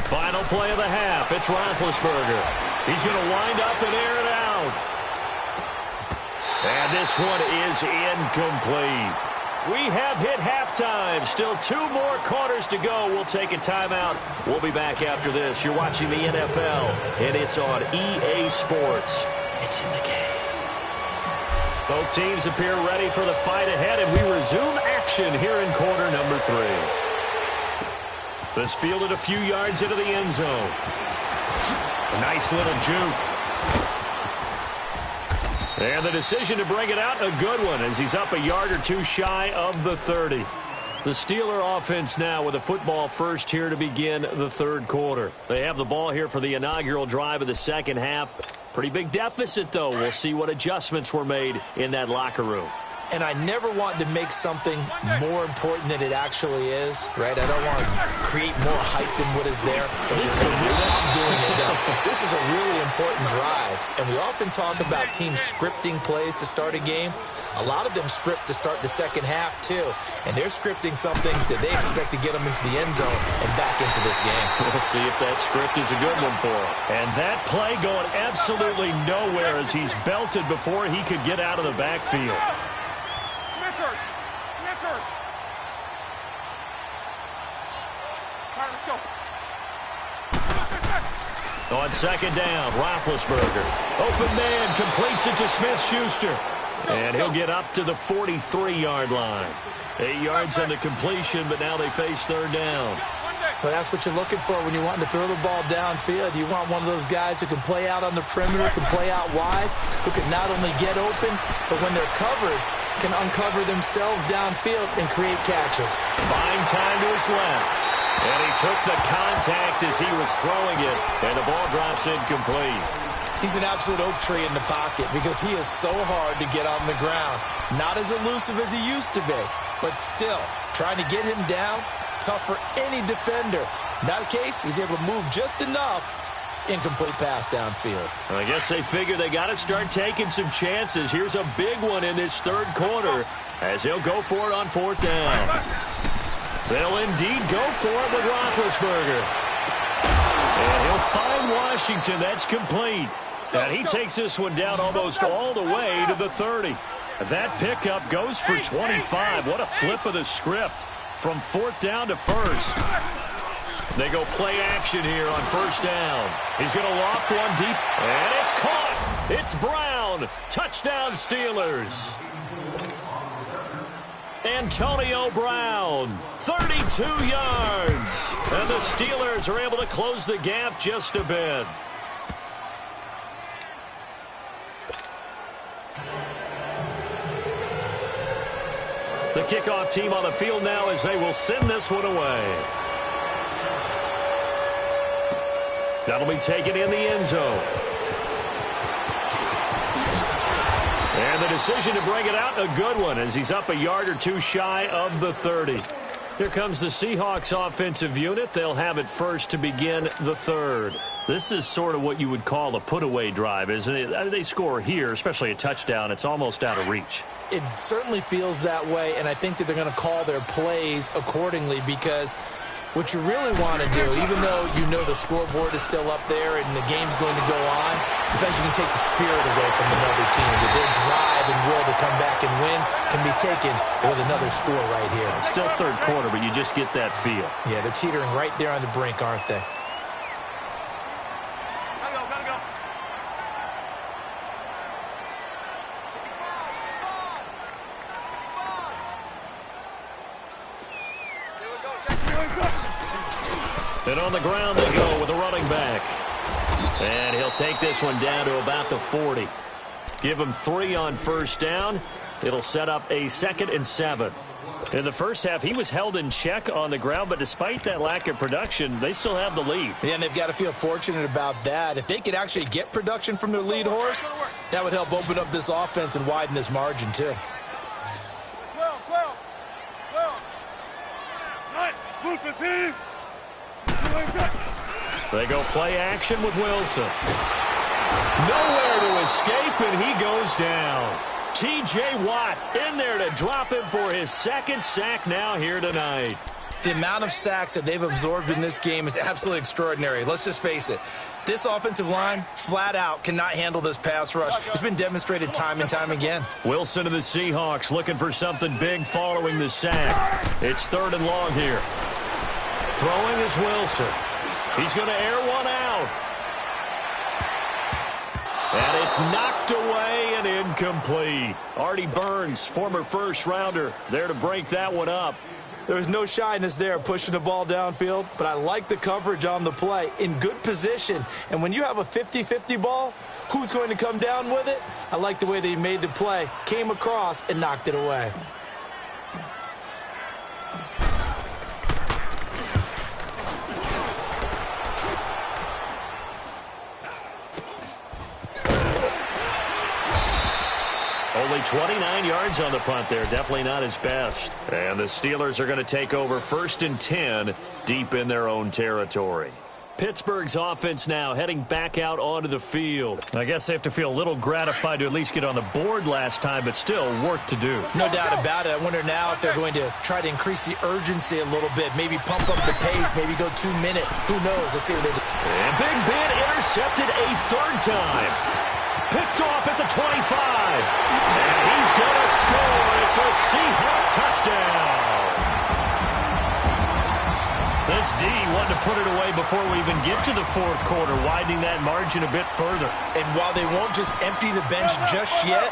Final play of the half. It's Roethlisberger. He's going to wind up and air it out. And this one is incomplete. We have hit halftime. Still 2 more quarters to go. We'll take a timeout. We'll be back after this. You're watching the NFL, and it's on EA Sports. It's in the game. Both teams appear ready for the fight ahead, and we resume action here in quarter number 3. This fielded a few yards into the end zone. A nice little juke. And the decision to bring it out, a good one, as he's up a yard or 2 shy of the 30. The Steeler offense now with a football first here to begin the 3rd quarter. They have the ball here for the inaugural drive of the second half. Pretty big deficit, though. We'll see what adjustments were made in that locker room. And I never want to make something more important than it actually is, right? I don't want to create more hype than what is there. But this is a really, I'm doing it though. This is a really important drive. And we often talk about teams scripting plays to start a game. A lot of them script to start the second half, too. And they're scripting something that they expect to get them into the end zone and back into this game. We'll see if that script is a good one for him. And that play going absolutely nowhere as he's belted before he could get out of the backfield. On second down, Roethlisberger. Open man, completes it to Smith-Schuster. And he'll get up to the 43-yard line. 8 yards on the completion, but now they face 3rd down. Well, that's what you're looking for when you want to throw the ball downfield. You want one of those guys who can play out on the perimeter, can play out wide, who can not only get open, but when they're covered, can uncover themselves downfield and create catches. Buying time to his left. And he took the contact as he was throwing it, and the ball drops incomplete. He's an absolute oak tree in the pocket because he is so hard to get on the ground. Not as elusive as he used to be, but still, trying to get him down, tough for any defender. In that case, he's able to move just enough. Incomplete pass downfield. I guess they figure they got to start taking some chances. Here's a big one in this 3rd quarter as he'll go for it on 4th down. They'll indeed go for it with Roethlisberger. And he'll find Washington. That's complete. And he takes this one down almost all the way to the 30. That pickup goes for 25. What a flip of the script from 4th down to 1st. They go play action here on 1st down. He's going to loft one deep. And it's caught. It's Brown. Touchdown, Steelers. Antonio Brown, 32 yards. And the Steelers are able to close the gap just a bit. The kickoff team on the field now as they will send this one away. That'll be taken in the end zone. And the decision to bring it out, a good one, as he's up a yard or 2 shy of the 30. Here comes the Seahawks offensive unit. They'll have it first to begin the 3rd. This is sort of what you would call a put-away drive, isn't it? They score here, especially a touchdown. It's almost out of reach. It certainly feels that way, and I think that they're going to call their plays accordingly because what you really want to do, even though you know the scoreboard is still up there and the game's going to go on, in fact, you can take the spirit away from another team. That their drive and will to come back and win can be taken with another score right here. It's still 3rd quarter, but you just get that feel. Yeah, they're teetering right there on the brink, aren't they? And on the ground they go with a running back. And he'll take this one down to about the 40. Give him 3 on 1st down. It'll set up a 2nd and 7. In the first half, he was held in check on the ground, but despite that lack of production, they still have the lead. Yeah, and they've got to feel fortunate about that. If they could actually get production from their lead horse, that would help open up this offense and widen this margin, too. 12. Move 15. They go play action with Wilson. Nowhere to escape, and he goes down. T.J. Watt in there to drop him for his 2nd sack now here tonight. The amount of sacks that they've absorbed in this game is absolutely extraordinary. Let's just face it. This offensive line, flat out, cannot handle this pass rush. It's been demonstrated time and time again. Wilson of the Seahawks looking for something big following the sack. It's 3rd and long here. Throwing is Wilson. He's going to air one out. And it's knocked away and incomplete. Artie Burns, former first-rounder, there to break that one up. There was no shyness there pushing the ball downfield, but I like the coverage on the play. In good position. And when you have a 50-50 ball, who's going to come down with it? I like the way they made the play, came across, and knocked it away. Only 29 yards on the punt there. Definitely not his best. And the Steelers are going to take over 1st and 10 deep in their own territory. Pittsburgh's offense now heading back out onto the field. I guess they have to feel a little gratified to at least get on the board last time, but still work to do. No doubt about it. I wonder now if they're going to try to increase the urgency a little bit, maybe pump up the pace, maybe go 2 minute. Who knows? Let's see what they do. And Big Ben intercepted a 3rd time. Picked off at the 25. And he's going to score. It's a Seahawk touchdown. This D wanted to put it away before we even get to the 4th quarter, widening that margin a bit further. And while they won't just empty the bench just yet,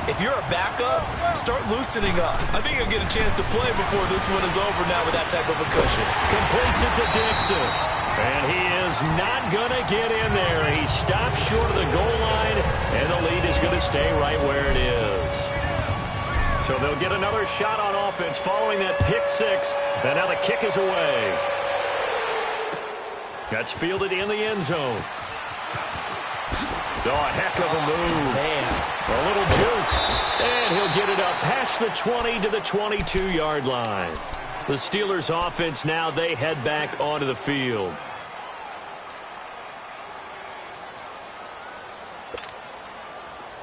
if you're a backup, start loosening up. I think you'll get a chance to play before this one is over now with that type of a cushion. Completes it to Dixon. And he is not going to get in there. He stops short of the goal line, and the lead is going to stay right where it is. So they'll get another shot on offense following that pick 6, and now the kick is away. That's fielded in the end zone. Oh, a heck of a move. Man. A little juke. And he'll get it up past the 20 to the 22-yard line. The Steelers' offense now, they head back onto the field.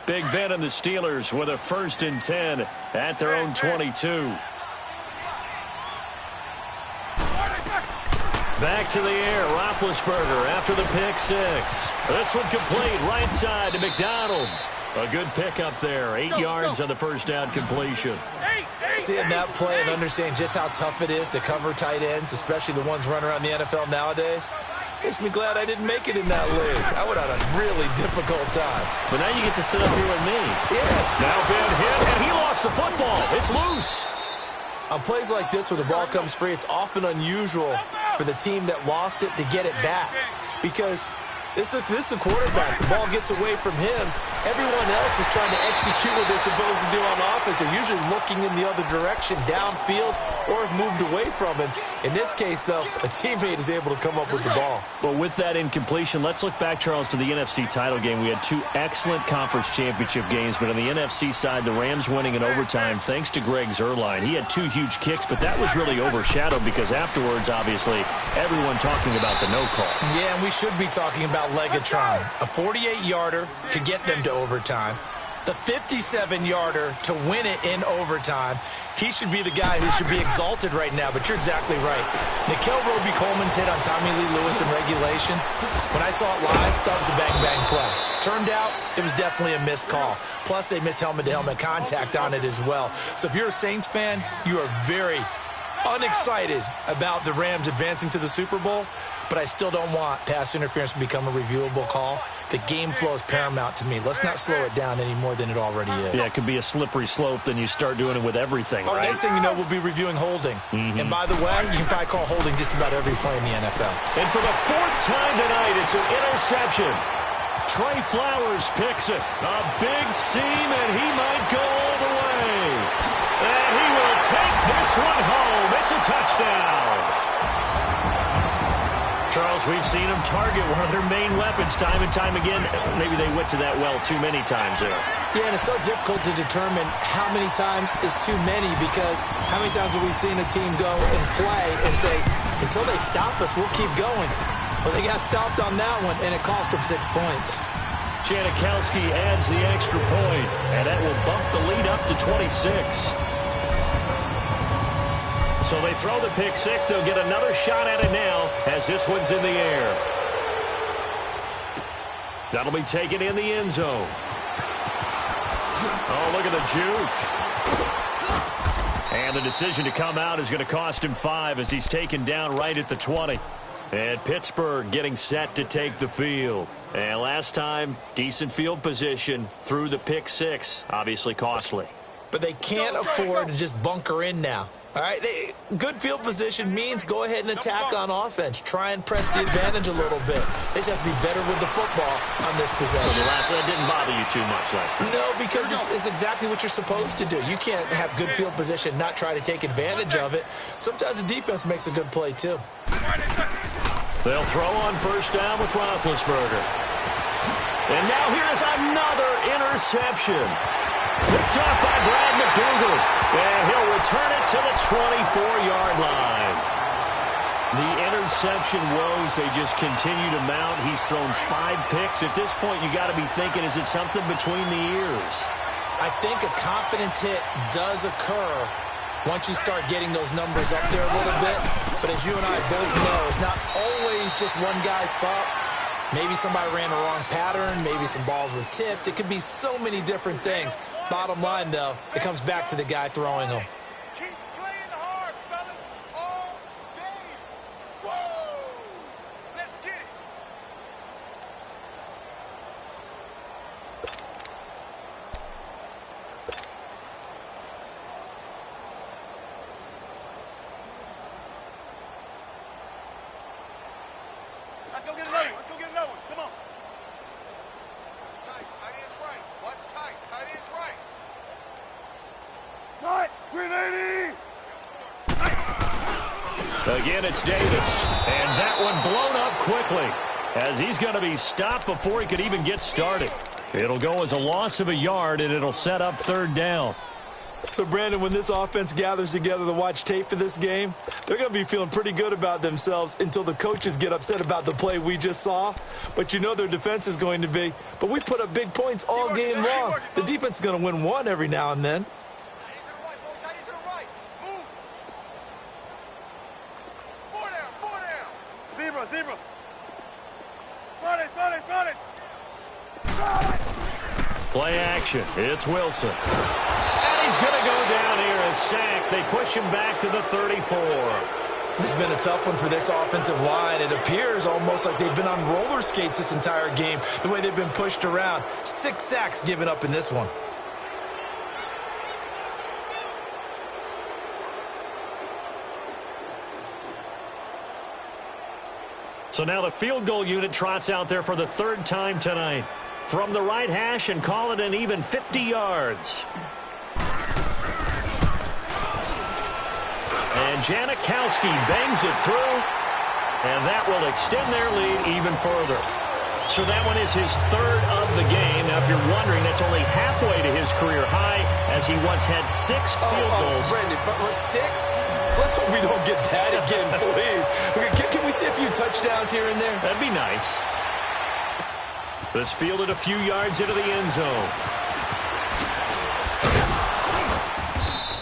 Big Ben and the Steelers with a 1st and 10 at their own 22. Back to the air, Roethlisberger after the pick 6. This one complete, right side to McDonald. A good pickup there, 8 yards on the first down completion. Seeing that play and understanding just how tough it is to cover tight ends, especially the ones running around the NFL nowadays, makes me glad I didn't make it in that league. I would have had a really difficult time. But now you get to sit up here with me. Yeah. Now Ben hit, and he lost the football. It's loose. On plays like this, when the ball comes free, it's often unusual for the team that lost it to get it back. Because this is the quarterback. The ball gets away from him. Everyone else is trying to execute what they're supposed to do on offense. They're usually looking in the other direction, downfield, or have moved away from him. In this case, though, a teammate is able to come up with the ball. Well, with that incompletion, let's look back, Charles, to the NFC title game. We had 2 excellent conference championship games, but on the NFC side, the Rams winning in overtime thanks to Greg Zuerlein. He had 2 huge kicks, but that was really overshadowed because afterwards, obviously, everyone talking about the no call. Yeah, and we should be talking about Legatron. A 48-yarder to get them to overtime. The 57-yarder to win it in overtime. He should be the guy who should be exalted right now, but you're exactly right. Nickel Roby-Coleman's hit on Tommy Lee Lewis in regulation. When I saw it live, thought it was a bang-bang play. Turned out, it was definitely a missed call. Plus, they missed helmet-to-helmet contact on it as well. So if you're a Saints fan, you are very unexcited about the Rams advancing to the Super Bowl, but I still don't want pass interference to become a reviewable call. The game flow is paramount to me. Let's not slow it down any more than it already is. Yeah, it could be a slippery slope, then you start doing it with everything, right? Next thing you know, we'll be reviewing holding. And by the way, you can probably call holding just about every play in the NFL. And for the 4th time tonight, it's an interception. Trey Flowers picks it. A big seam, and he might go all the way. And he will take this one home. It's a touchdown. Charles, we've seen them target one of their main weapons time and time again. Maybe they went to that well too many times there. Yeah, and it's so difficult to determine how many times is too many, because how many times have we seen a team go and play and say, until they stop us, we'll keep going. Well, they got stopped on that one, and it cost them 6 points. Janikowski adds the extra point, and that will bump the lead up to 26. So they throw the pick six. They'll get another shot at it now as this one's in the air. That'll be taken in the end zone. Oh, look at the juke. And the decision to come out is going to cost him 5 as he's taken down right at the 20. And Pittsburgh getting set to take the field. And last time, decent field position through the pick six. Obviously costly. But they can't afford to just bunker in now. All right, good field position means go ahead and attack on offense. Try and press the advantage a little bit. They just have to be better with the football on this possession. So that didn't bother you too much last time? No, because it's exactly what you're supposed to do. You can't have good field position, not try to take advantage of it. Sometimes the defense makes a good play, too. They'll throw on first down with Roethlisberger. And now here's another interception. Picked off by Brad McDougald. And he'll return it to the 24-yard line. The interception woes, they just continue to mount. He's thrown 5 picks. At this point, you got to be thinking, is it something between the ears? I think a confidence hit does occur once you start getting those numbers up there a little bit. But as you and I both know, it's not always just one guy's fault. Maybe somebody ran a wrong pattern. Maybe some balls were tipped. It could be so many different things. Bottom line, though, it comes back to the guy throwing them. Keep playing hard, fellas, all day. Whoa! Let's get it. Let's go get another one. Let's go get another one. Come on. Tight. Tight end's right. Watch tight. Tight end's right. Tight. 380. Again, it's Davis. And that one blown up quickly as he's going to be stopped before he could even get started. It'll go as a loss of a yard, and it'll set up third down. So, Brandon, when this offense gathers together to watch tape for this game, they're going to be feeling pretty good about themselves until the coaches get upset about the play we just saw. But you know their defense is going to be. But we put up big points all game long. The defense is going to win one every now and then. Zebra. Play action. It's Wilson. And he's going to go down here as sacked. They push him back to the 34. This has been a tough one for this offensive line. It appears almost like they've been on roller skates this entire game, the way they've been pushed around. 6 sacks given up in this one. So now the field goal unit trots out there for the 3rd time tonight. From the right hash and call it an even 50 yards. And Janikowski bangs it through. And that will extend their lead even further. So that one is his 3rd of the game. Now, if you're wondering, that's only halfway to his career high as he once had 6 field goals. Brandon, but 6? Let's hope we don't get that again, please. Can we see a few touchdowns here and there? That'd be nice. This fielded a few yards into the end zone.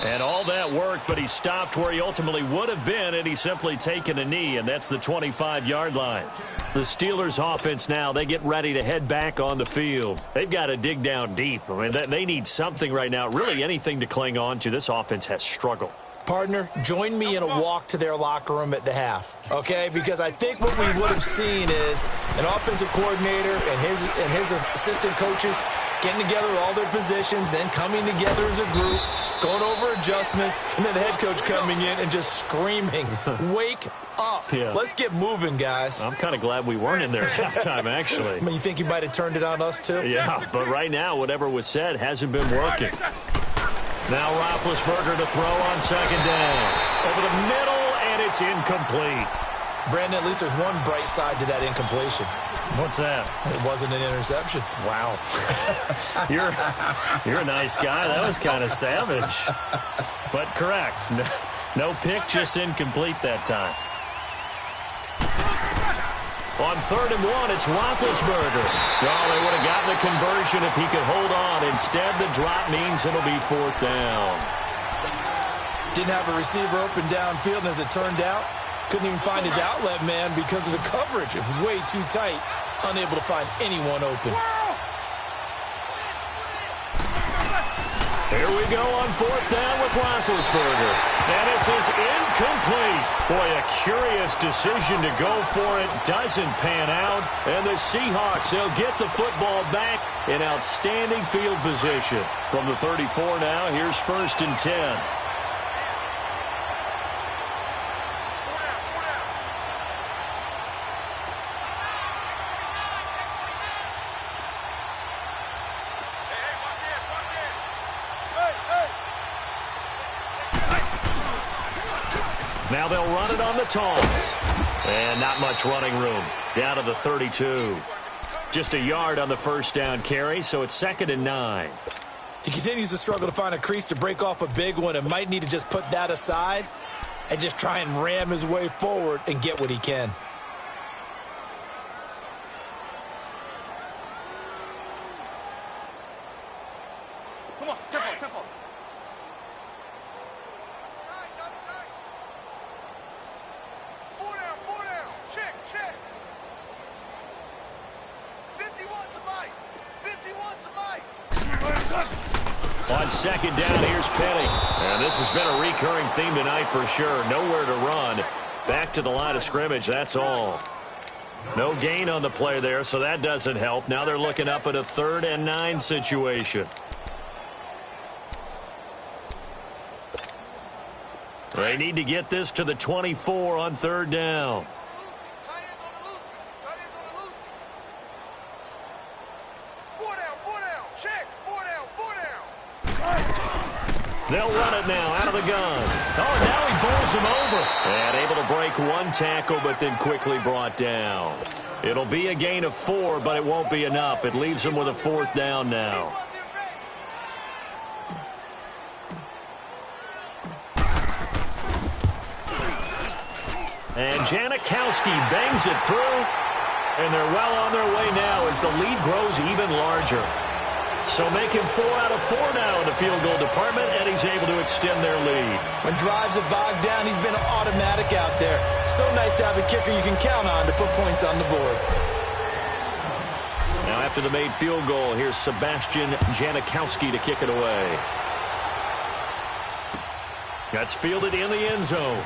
And all that worked, but he stopped where he ultimately would have been, and he's simply taken a knee, and that's the 25-yard line. The Steelers' offense now, they get ready to head back on the field. They've got to dig down deep. I mean, they need something right now, really anything to cling on to. This offense has struggled. Partner, join me in a walk to their locker room at the half, okay? Because I think what we would have seen is an offensive coordinator and his assistant coaches getting together with all their positions, then coming together as a group, going over adjustments, and then the head coach coming in and just screaming, wake up. Yeah. Let's get moving, guys. I'm kind of glad we weren't in there at halftime, actually. I mean, you think you might have turned it on us, too? Yeah, but right now, whatever was said hasn't been working. Now Roethlisberger to throw on 2nd down. Over the middle, and it's incomplete. Brandon, at least there's one bright side to that incompletion. What's that? It wasn't an interception. Wow. You're a nice guy. That was kind of savage. But correct. No pick, just incomplete that time. On 3rd and 1, it's Roethlisberger. Oh, they would have gotten the conversion if he could hold on. Instead, the drop means it'll be 4th down. Didn't have a receiver open downfield, and as it turned out, couldn't even find his outlet man because of the coverage. It was way too tight, unable to find anyone open. Here we go on 4th down with Roethlisberger. And this is incomplete. Boy, a curious decision to go for it. Doesn't pan out. And the Seahawks, they'll get the football back in outstanding field position. From the 34 now, here's 1st and 10. Now they'll run it on the toss. And not much running room. Down to the 32. Just a yard on the 1st down carry, so it's 2nd and 9. He continues to struggle to find a crease to break off a big one and might need to just put that aside and just try and ram his way forward and get what he can. Come on, tempo. Four down. Check. 51's the bite. 51's the bite. On 2nd down, here's Penny. And this has been a recurring theme tonight for sure. Nowhere to run. Back to the line of scrimmage, that's all. No gain on the play there, so that doesn't help. Now they're looking up at a 3rd and 9 situation. They need to get this to the 24 on 3rd down. Tight ends on the loosey. Four down. Check. Four down. They'll run it now out of the gun. Oh, now he bowls him over. And able to break one tackle, but then quickly brought down. It'll be a gain of 4, but it won't be enough. It leaves him with a 4th down now. And Janikowski bangs it through. And they're well on their way now as the lead grows even larger. So making 4 out of 4 now in the field goal department, and he's able to extend their lead. When drives have bogged down, he's been automatic out there. So nice to have a kicker you can count on to put points on the board. Now after the made field goal, here's Sebastian Janikowski to kick it away. That's fielded in the end zone.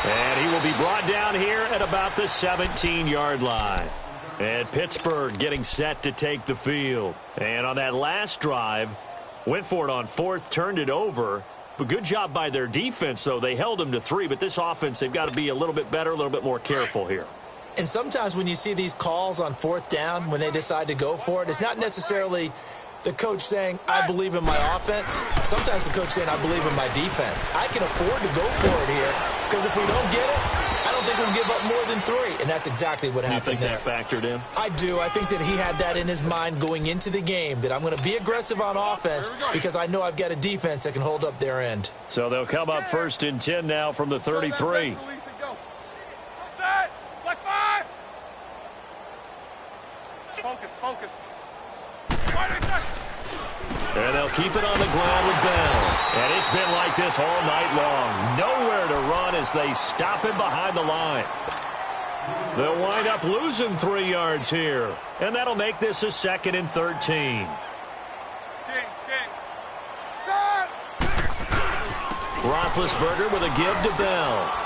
And he will be brought down here at about the 17-yard line. And Pittsburgh getting set to take the field. And on that last drive, went for it on 4th, turned it over. But good job by their defense, though. They held them to 3, but this offense, they've got to be a little bit better, a little bit more careful here. And sometimes when you see these calls on 4th down, when they decide to go for it, it's not necessarily the coach saying, I believe in my offense. Sometimes the coach saying, I believe in my defense. I can afford to go for it here because if we don't get it, I don't think we'll give up more than 3. And that's exactly what happened there. You think that factored in? I do. I think that he had that in his mind going into the game, that I'm going to be aggressive on offense because I know I've got a defense that can hold up their end. So they'll come up 1st and 10 now from the 33. Focus. And they'll keep it on the ground with Bell. And it's been like this all night long. Nowhere to run as they stop him behind the line. They'll wind up losing 3 yards here. And that'll make this a 2nd and 13. Roethlisberger with a give to Bell.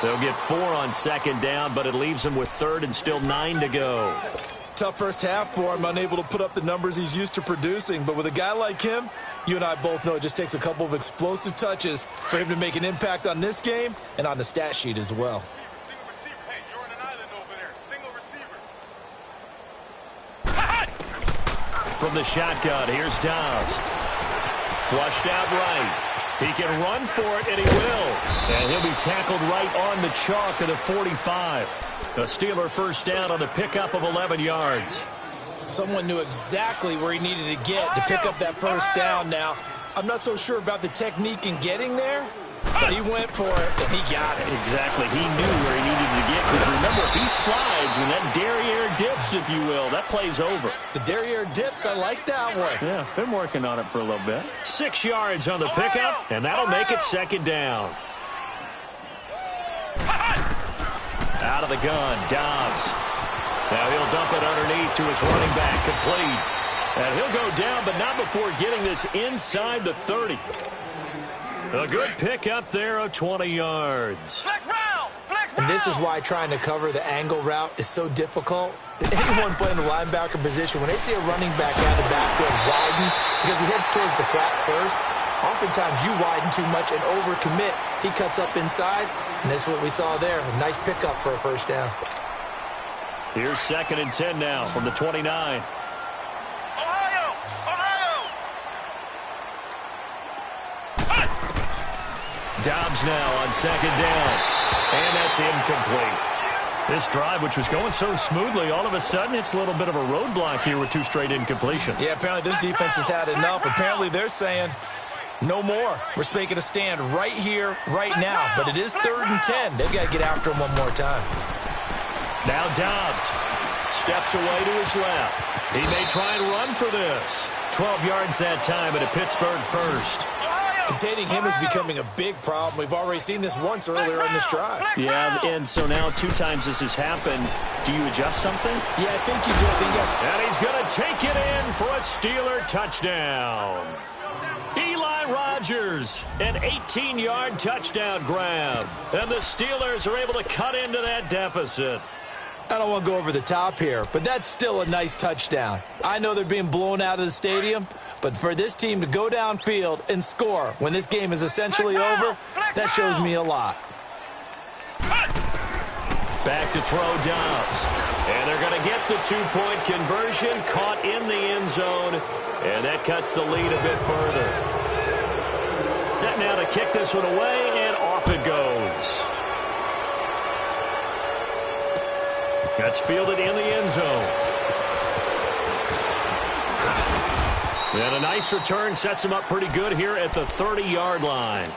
They'll get 4 on 2nd down, but it leaves them with 3rd and still 9 to go. Tough first half for him, unable to put up the numbers he's used to producing. But with a guy like him, you and I both know it just takes a couple of explosive touches for him to make an impact on this game and on the stat sheet as well. Single receiver. Hey, you're on an island over there. Single receiver. From the shotgun, here's Downs. Flushed out right. He can run for it, and he will. And he'll be tackled right on the chalk of the 45. A Steeler first down on the pickup of 11 yards. Someone knew exactly where he needed to get to pick up that first down now. I'm not so sure about the technique in getting there, But he went for it, and he got it. Exactly. He knew where he needed to get. Because remember, if he slides, when that derriere dips, if you will, that play's over. The derriere dips, I like that one. Yeah, been working on it for a little bit. 6 yards on the pickup, and that'll make it second down. Out of the gun, Dobbs. Now he'll dump it underneath to his running back, complete. And he'll go down, but not before getting this inside the 30. A good pick up there of 20 yards. And this is why trying to cover the angle route is so difficult. Anyone playing the linebacker position, when they see a running back out of the backfield widen, because he heads towards the flat first, oftentimes you widen too much and overcommit. He cuts up inside, and that's what we saw there. A nice pickup for a first down. Here's 2nd and 10 now from the 29. Dobbs now on 2nd down. And that's incomplete. This drive, which was going so smoothly, all of a sudden it's a little bit of a roadblock here with 2 straight incompletions. Yeah, apparently this defense has had enough. Apparently they're saying no more. We're making a stand right here, right now. But it is 3rd and 10. They've got to get after him one more time. Now Dobbs steps away to his left. He may try and run for this. 12 yards that time at a Pittsburgh first. Containing him is becoming a big problem. We've already seen this once earlier in this drive. Yeah, and so now 2 times this has happened. Do you adjust something? Yeah, I think you do. I think yes. And he's going to take it in for a Steeler touchdown. Eli Rogers, an 18-yard touchdown grab. And the Steelers are able to cut into that deficit. I don't want to go over the top here, but that's still a nice touchdown. I know they're being blown out of the stadium, but for this team to go downfield and score when this game is essentially over, that shows me a lot. Back to throw Dobbs. And they're going to get the 2-point conversion, caught in the end zone, and that cuts the lead a bit further. Set now to kick this one away, and off it goes. That's fielded in the end zone. And a nice return sets him up pretty good here at the 30-yard line.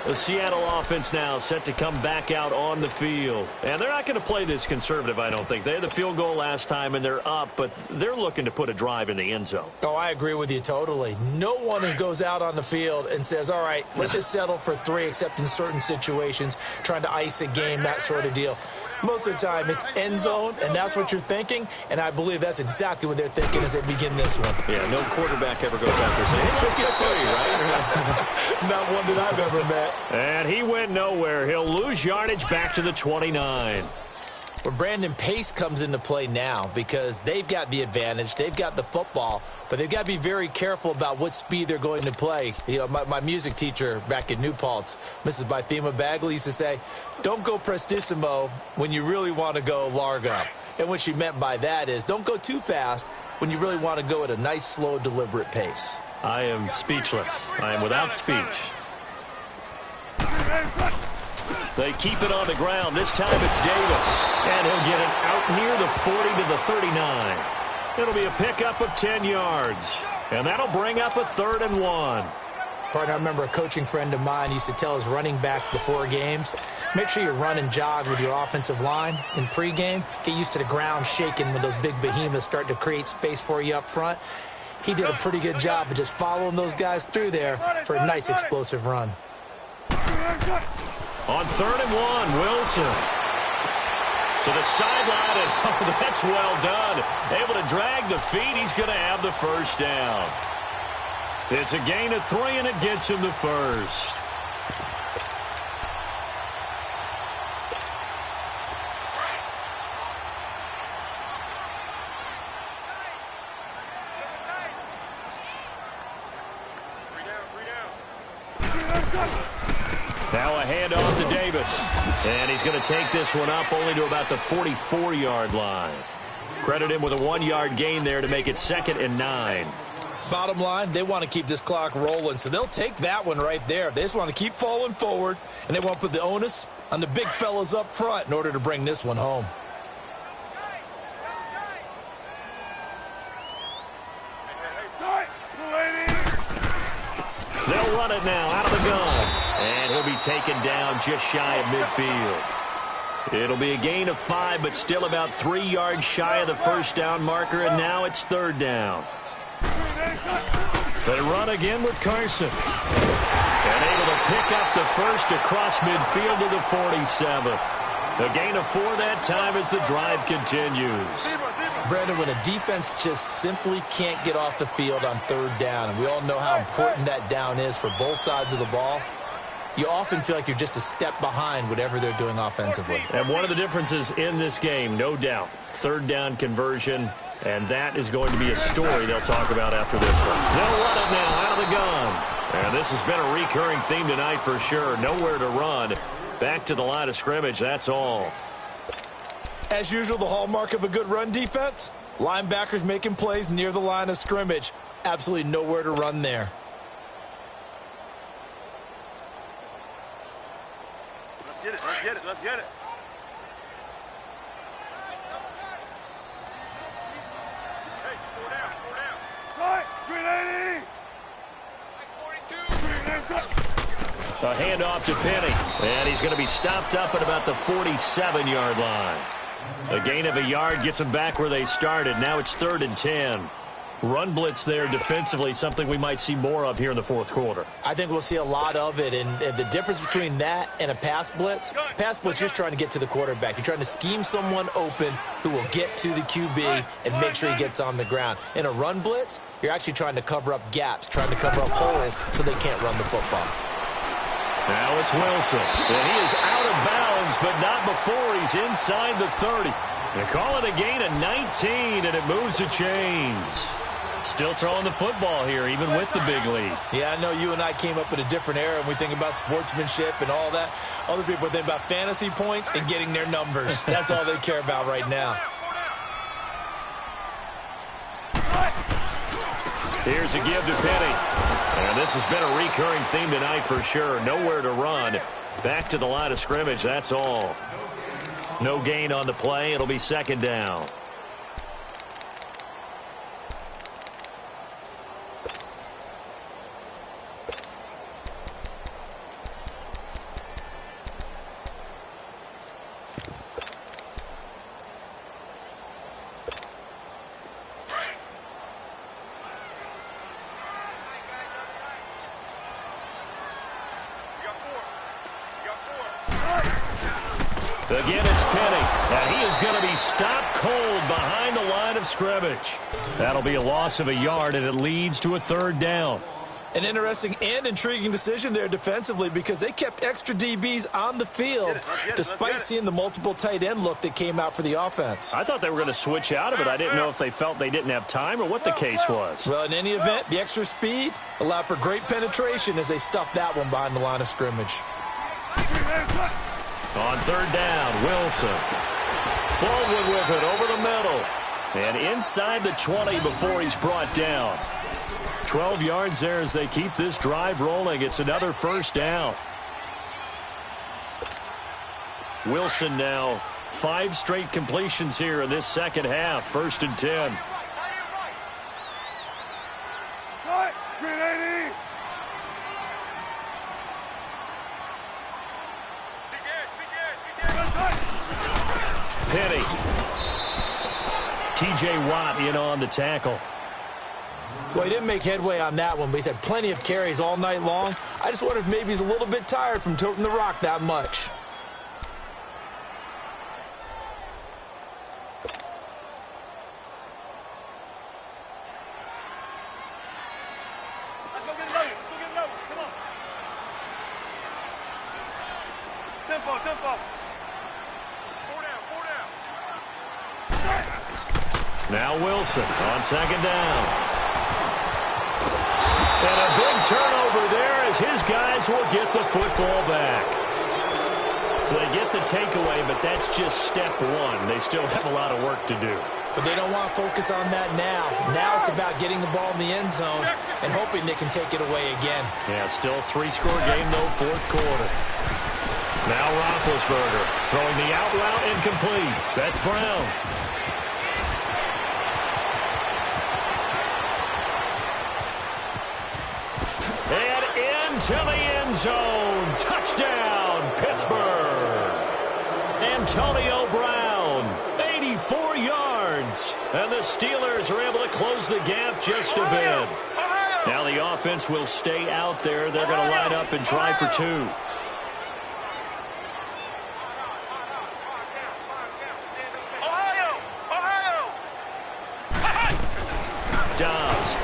The Seattle offense now set to come back out on the field. And they're not going to play this conservative, I don't think. They had the field goal last time, and they're up, but they're looking to put a drive in the end zone. Oh, I agree with you totally. No one goes out on the field and says, all right, let's just settle for 3, except in certain situations, trying to ice a game, that sort of deal. Most of the time, it's end zone, and that's what you're thinking, and I believe that's exactly what they're thinking as they begin this one. Yeah, no quarterback ever goes out there saying, hey, let's get 3, right? Not one that I've ever met. And he went nowhere. He'll lose yardage back to the 29. But Brandon, pace comes into play now because they've got the advantage. They've got the football, but they've got to be very careful about what speed they're going to play. You know, my music teacher back in New Paltz, Mrs. Bythema Bagley, used to say, don't go prestissimo when you really want to go largo. And what she meant by that is don't go too fast when you really want to go at a nice, slow, deliberate pace. I am speechless. I am without speech. They keep it on the ground. This time it's Davis. And he'll get it out near the 40 to the 39. It'll be a pickup of 10 yards. And that'll bring up a 3rd and 1. Partner, I remember a coaching friend of mine used to tell his running backs before games, make sure you run and jog with your offensive line in pregame. Get used to the ground shaking when those big behemoths start to create space for you up front. He did a pretty good job of just following those guys through there for a nice explosive run. On 3rd and 1, Wilson to the sideline, and oh, that's well done. Able to drag the feet. He's going to have the first down. It's a gain of 3, and it gets him the first. Now a handoff to Davis. And he's going to take this one up only to about the 44-yard line. Credit him with a 1-yard gain there to make it 2nd and 9. Bottom line, they want to keep this clock rolling, so they'll take that one right there. They just want to keep falling forward, and they want to put the onus on the big fellas up front in order to bring this one home. They'll run it now out of the gun. And he'll be taken down just shy of midfield. It'll be a gain of 5, but still about 3 yards shy of the first down marker, and now it's third down. They run again with Carson. And able to pick up the first across midfield to the 47. A gain of 4 that time as the drive continues. Brandon, when a defense just simply can't get off the field on third down, and we all know how important that down is for both sides of the ball, you often feel like you're just a step behind whatever they're doing offensively. And one of the differences in this game, no doubt, third down conversion, and that is going to be a story they'll talk about after this one. They'll run it now out of the gun. And this has been a recurring theme tonight for sure. Nowhere to run. Back to the line of scrimmage, that's all. As usual, the hallmark of a good run defense, linebackers making plays near the line of scrimmage. Absolutely nowhere to run there. Let's get it, let's get it, let's get it. Hey, 4 down, 4 down. Sorry, 380. A handoff to Penny. And he's going to be stopped up at about the 47-yard line. A gain of a yard gets them back where they started. Now it's 3rd and 10. Run blitz there defensively, something we might see more of here in the fourth quarter. I think we'll see a lot of it, and the difference between that and a pass blitz, you're just trying to get to the quarterback. You're trying to scheme someone open who will get to the QB and make sure he gets on the ground. In a run blitz, you're actually trying to cover up gaps, trying to cover up holes so they can't run the football. Now it's Wilson, and he is out of bounds, but not before he's inside the 30. They call it a gain of 19, and it moves the chains. Still throwing the football here, even with the big lead. Yeah, I know you and I came up in a different era, and we think about sportsmanship and all that. Other people think about fantasy points and getting their numbers. That's all they care about right now. Here's a give to Penny. And this has been a recurring theme tonight for sure. Nowhere to run. Back to the line of scrimmage, that's all. No gain on the play. It'll be 2nd down. Again, it's Penny, and he is going to be stopped cold behind the line of scrimmage. That'll be a loss of a yard, and it leads to a 3rd down. An interesting and intriguing decision there defensively because they kept extra DBs on the field despite seeing the multiple tight end look that came out for the offense. I thought they were going to switch out of it. I didn't know if they felt they didn't have time or what the case was. Well, in any event, the extra speed allowed for great penetration as they stuffed that one behind the line of scrimmage. On 3rd down, Wilson. Baldwin with it over the middle. And inside the 20 before he's brought down. 12 yards there as they keep this drive rolling. It's another 1st down. Wilson now 5 straight completions here in this second half. 1st and 10. Penny. T.J. Watt in on the tackle. Well, he didn't make headway on that one, but he's had plenty of carries all night long. I just wonder if maybe he's a little bit tired from toting the rock that much. Let's go get another one. Let's go get another one. Come on. Tempo, tempo. 4 down, 4 down. Now Wilson on 2nd down. And a big turnover there as his guys will get the football back. So they get the takeaway, but that's just step 1. They still have a lot of work to do. But they don't want to focus on that now. Now it's about getting the ball in the end zone and hoping they can take it away again. Yeah, still 3-score game, though, 4th quarter. Now Roethlisberger throwing the out route incomplete. That's Brown. And into the end zone. Touchdown, Pittsburgh. Antonio Brown, 84 yards. And the Steelers are able to close the gap just a bit. Now the offense will stay out there. They're going to line up and try for two. Dobbs.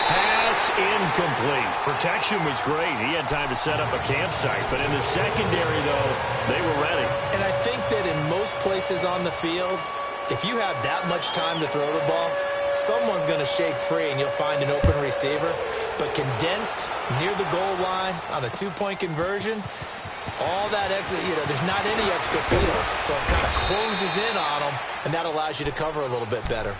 Pass incomplete. Protection was great. He had time to set up a campsite. But in the secondary, though, they were ready. And I think that in most places on the field, if you have that much time to throw the ball, someone's going to shake free and you'll find an open receiver. But condensed near the goal line on a two-point conversion, all that extra, there's not any extra field. So it kind of closes in on them, and that allows you to cover a little bit better.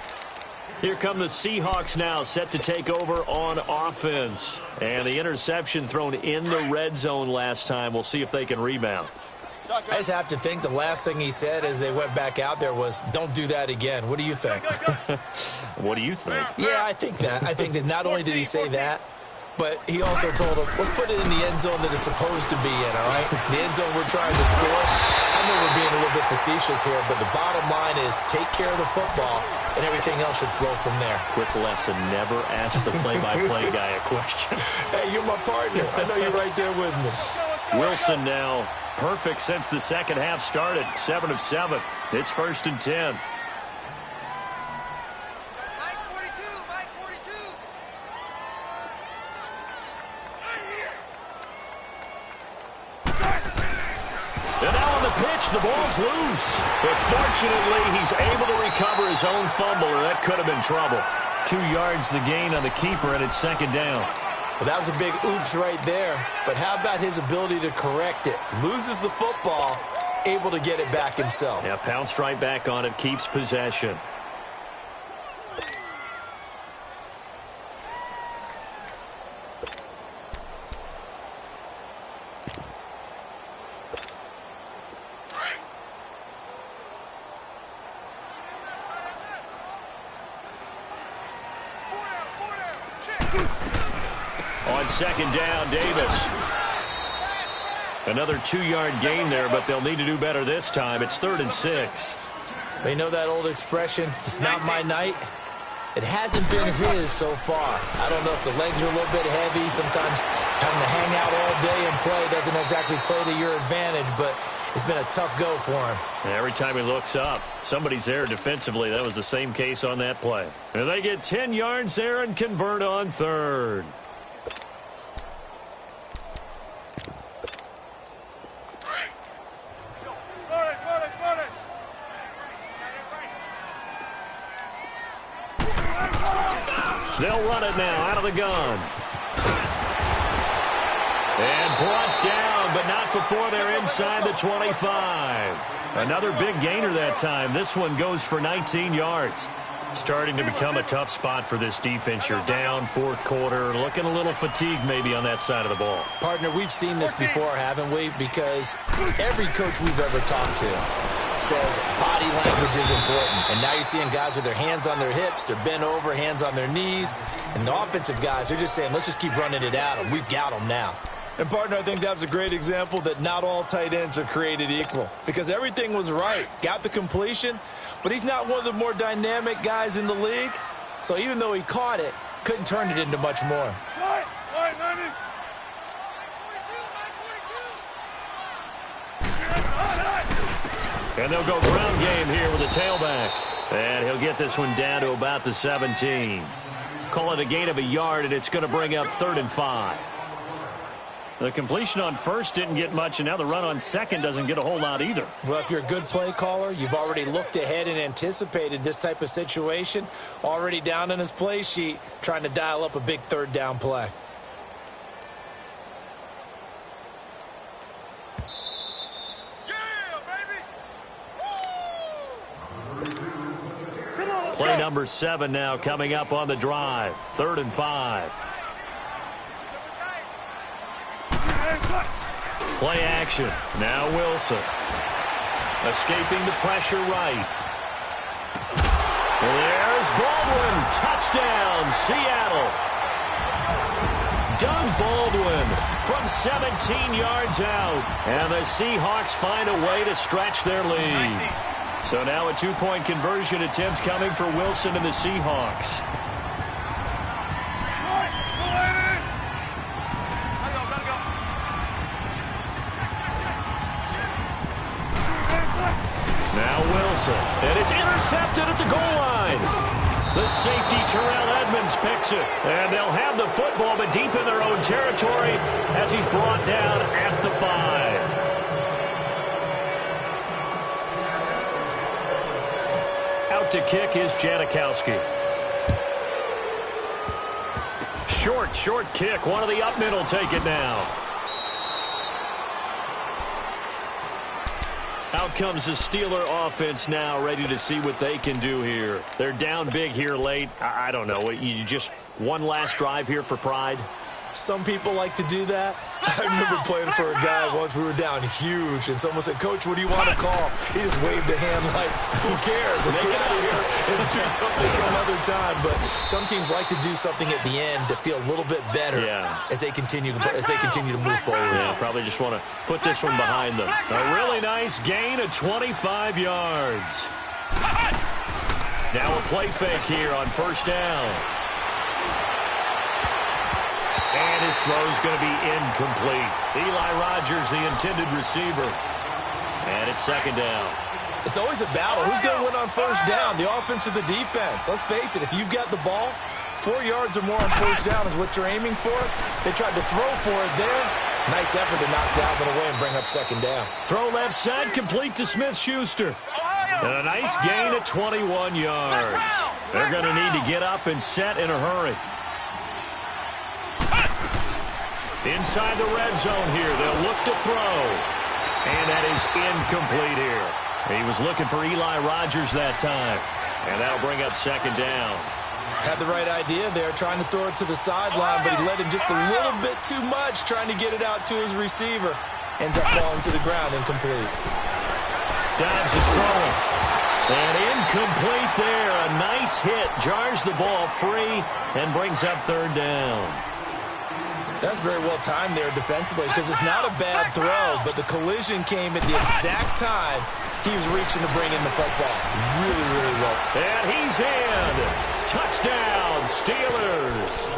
Here come the Seahawks now, set to take over on offense. And the interception thrown in the red zone last time. We'll see if they can rebound. I just have to think the last thing he said as they went back out there was, don't do that again. What do you think? What do you think? Yeah, I think that. I think that not only did he say that, but he also told him, let's put it in the end zone that it's supposed to be in, all right? The end zone we're trying to score. I know we're being a little bit facetious here, but the bottom line is take care of the football, and everything else should flow from there. Quick lesson, never ask the play-by-play guy a question. Hey, you're my partner. I know you're right there with me. Wilson now, perfect since the second half started, 7 of 7. It's 1st and 10. And now on the pitch, the ball's loose. But fortunately, he's able to recover his own fumble, or that could have been trouble. 2 yards the gain on the keeper, and it's 2nd down. Well, that was a big oops right there. But how about his ability to correct it? Loses the football, able to get it back himself. Yeah, pounced right back on it, keeps possession. On 2nd down, Davis. Another 2-yard gain there, but they'll need to do better this time. It's 3rd and 6. You know that old expression, it's not my night? It hasn't been his so far. I don't know if the legs are a little bit heavy. Sometimes having to hang out all day and play doesn't exactly play to your advantage, but it's been a tough go for him. Every time he looks up, somebody's there defensively. That was the same case on that play. And they get 10 yards there and convert on 3rd. They'll run it now out of the gun. And brought down, but not before they're inside the 25. Another big gainer that time. This one goes for 19 yards. Starting to become a tough spot for this defense. You're down 4th quarter, looking a little fatigued maybe on that side of the ball. Partner, we've seen this before, haven't we? Because every coach we've ever talked to says body language is important. And now you're seeing guys with their hands on their hips, they're bent over, hands on their knees. And the offensive guys, they're just saying, let's just keep running it at them. We've got them now. And, partner, I think that was a great example that not all tight ends are created equal. Because everything was right. Got the completion, but he's not one of the more dynamic guys in the league. So even though he caught it, couldn't turn it into much more. And they'll go ground game here with a tailback. And he'll get this one down to about the 17. Call it a gain of a yard, and it's going to bring up 3rd and 5. The completion on 1st didn't get much, and now the run on 2nd doesn't get a whole lot either. Well, if you're a good play caller, you've already looked ahead and anticipated this type of situation. Already down in his play sheet, trying to dial up a big 3rd down play. Play number 7 now coming up on the drive. 3rd and 5. Play action. Now Wilson. Escaping the pressure right. There's Baldwin. Touchdown, Seattle. Doug Baldwin from 17 yards out. And the Seahawks find a way to stretch their lead. So now a two-point conversion attempt coming for Wilson and the Seahawks. Now Wilson, and it's intercepted at the goal line. The safety, Terrell Edmonds, picks it. And they'll have the football, but deep in their own territory as he's brought down at the 5. Out to kick is Janikowski. Short kick. One of the up men will take it now. Out comes the Steeler offense now, ready to see what they can do here. They're down big here late. I don't know. You just one last drive here for pride? Some people like to do that. I remember playing for a guy once. We were down huge, and someone said, "Coach, what do you want to call?" He just waved a hand like, "Who cares? Let's get out of here and do something some other time." But some teams like to do something at the end to feel a little bit better as they continue to move forward. Yeah, probably just want to put this one behind them. A really nice gain of 25 yards. Now a play fake here on first down. And his throw's going to be incomplete. Eli Rogers, the intended receiver. And it's second down. It's always a battle. Who's going to win on first down, the offense or the defense? Let's face it, if you've got the ball, 4 yards or more on first down is what you're aiming for. They tried to throw for it there. Nice effort to knock Dalvin away and bring up second down. Throw left side, complete to Smith-Schuster. And a nice gain of 21 yards. They're going to need to get up and set in a hurry. Inside the red zone here, they'll look to throw. And that is incomplete here. He was looking for Eli Rogers that time. And that'll bring up second down. Had the right idea there, trying to throw it to the sideline, but he let him just a little bit too much, trying to get it out to his receiver. Ends up falling to the ground, incomplete. Dobbs is throwing. And incomplete there. A nice hit. Jars the ball free and brings up third down. That's very well timed there defensively because it's not a bad throw, but the collision came at the exact time he was reaching to bring in the football. Really, really well. And he's in. Touchdown, Steelers.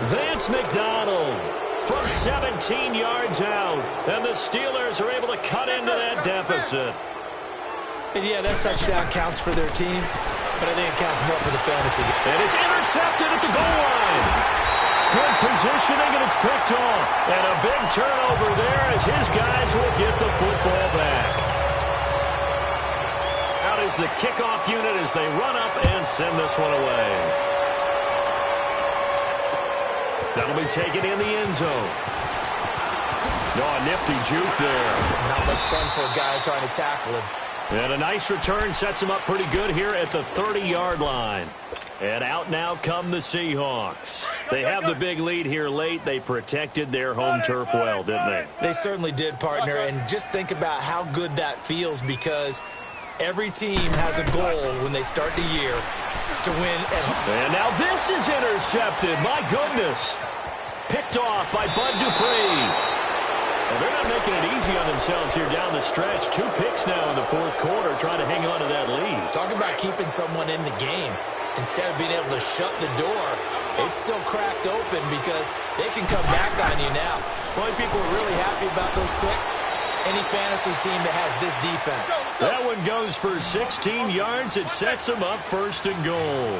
Vance McDonald from 17 yards out. And the Steelers are able to cut into that deficit. And yeah, that touchdown counts for their team, but I think it counts more for the fantasy. And it's intercepted at the goal line. Good positioning, and it's picked off. And a big turnover there as his guys will get the football back. Out is the kickoff unit as they run up and send this one away. That'll be taken in the end zone. Oh, a nifty juke there. Not much fun for a guy trying to tackle him. And a nice return sets him up pretty good here at the 30-yard line. And out now come the Seahawks. They have the big lead here late. They protected their home turf well, didn't they? They certainly did, partner. And just think about how good that feels because every team has a goal when they start the year to win at home. And now this is intercepted. My goodness. Picked off by Bud Dupree. Well, they're not making it easy on themselves here down the stretch. 2 picks now in the fourth quarter trying to hang on to that lead. Talk about keeping someone in the game. Instead of being able to shut the door, it's still cracked open because they can come back on you now. The only people who are really happy about those picks, any fantasy team that has this defense. That one goes for 16 yards. It sets them up first and goal.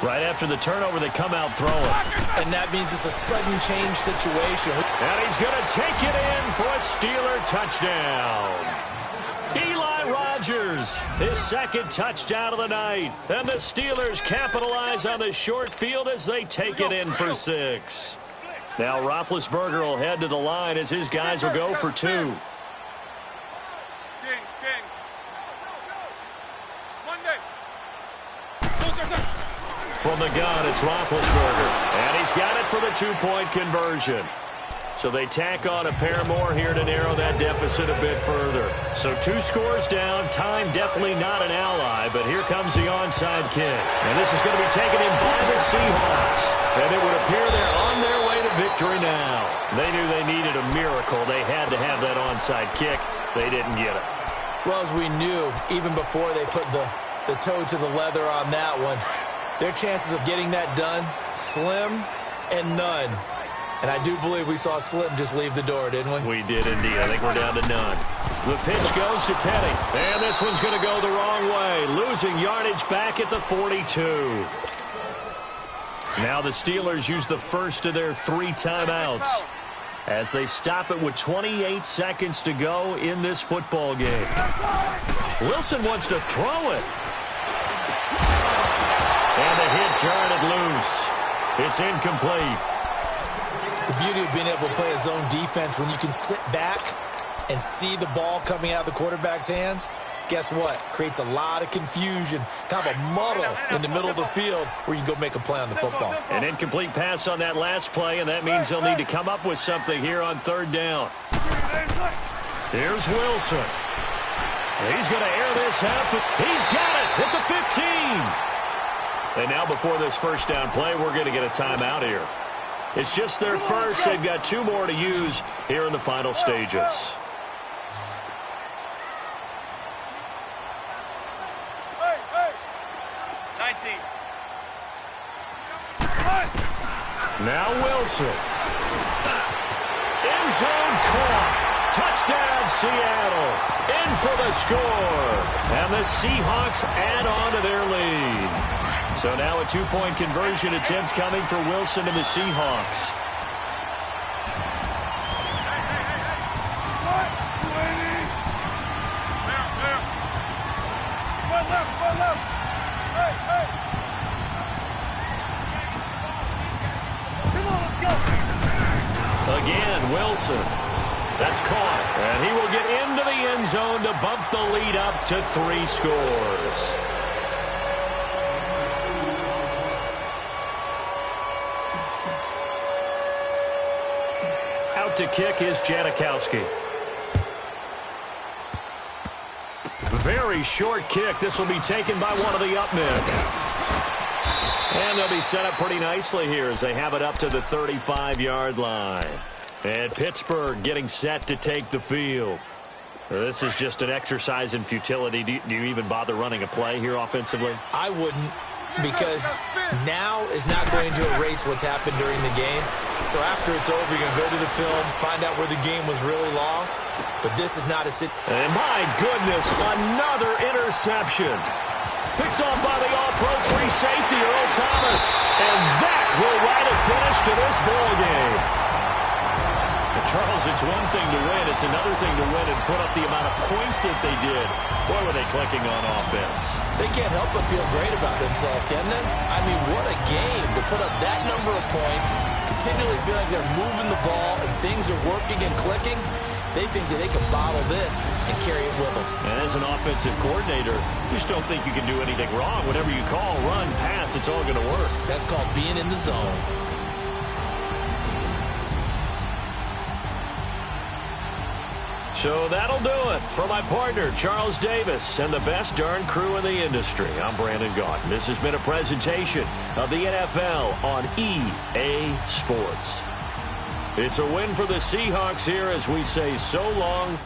Right after the turnover, they come out throwing. And that means it's a sudden change situation. And he's going to take it in for a Steeler touchdown. Eli Rogers, his second touchdown of the night. And the Steelers capitalize on the short field as they take it in for 6. Now Roethlisberger will head to the line as his guys will go for 2. From the gun, it's Roethlisberger. And he's got it for the 2-point conversion. So they tack on a pair more here to narrow that deficit a bit further. So 2 scores down. Time definitely not an ally, but here comes the onside kick. And this is going to be taken in by the Seahawks. And it would appear they're on their way to victory now. a miracle. They had to have that onside kick. They didn't get it. Well, as we knew, even before they put the toe to the leather on that one, their chances of getting that done, slim and none. And I do believe we saw Slim just leave the door, didn't we? We did indeed. I think we're down to none. The pitch goes to Petty. And this one's going to go the wrong way. Losing yardage back at the 42. Now the Steelers use the first of their 3 timeouts as they stop it with 28 seconds to go in this football game. Wilson wants to throw it. And the hit jarred it loose. It's incomplete. The beauty of being able to play a zone defense when you can sit back and see the ball coming out of the quarterback's hands, guess what? Creates a lot of confusion, kind of a muddle in the middle of the field where you can go make a play on the football. An incomplete pass on that last play, and that means they'll need to come up with something here on 3rd down. Here's Wilson. He's going to air this out. He's got it at the 15. And now before this first down play, we're going to get a timeout here. It's just their first. They've got 2 more to use here in the final stages. Now Wilson. End zone caught. Touchdown, Seattle. In for the score. And the Seahawks add on to their lead. So now a 2-point conversion attempt coming for Wilson and the Seahawks. Again, Wilson. That's caught. And he will get into the end zone to bump the lead up to 3 scores. Out to kick is Janikowski. Very short kick. This will be taken by one of the up men. And they'll be set up pretty nicely here as they have it up to the 35-yard line. And Pittsburgh getting set to take the field. This is just an exercise in futility. Do you even bother running a play here offensively? I wouldn't, because now is not going to erase what's happened during the game. So after it's over, you're going to go to the film, find out where the game was really lost. But this is not a And my goodness, another interception. Picked off by the off-road free safety, Earl Thomas. And that will write a finish to this ball game. And Charles, it's one thing to win. It's another thing to win and put up the amount of points that they did. Boy, were they clicking on offense. They can't help but feel great about themselves, can they? I mean, what a game to put up that number of points, continually feel like they're moving the ball and things are working and clicking. They think that they can bottle this and carry it with them. And as an offensive coordinator, you just don't think you can do anything wrong. Whatever you call, run, pass, it's all going to work. That's called being in the zone. So that'll do it for my partner, Charles Davis, and the best darn crew in the industry. I'm Brandon Gaudin. This has been a presentation of the NFL on EA Sports. It's a win for the Seahawks here as we say so long.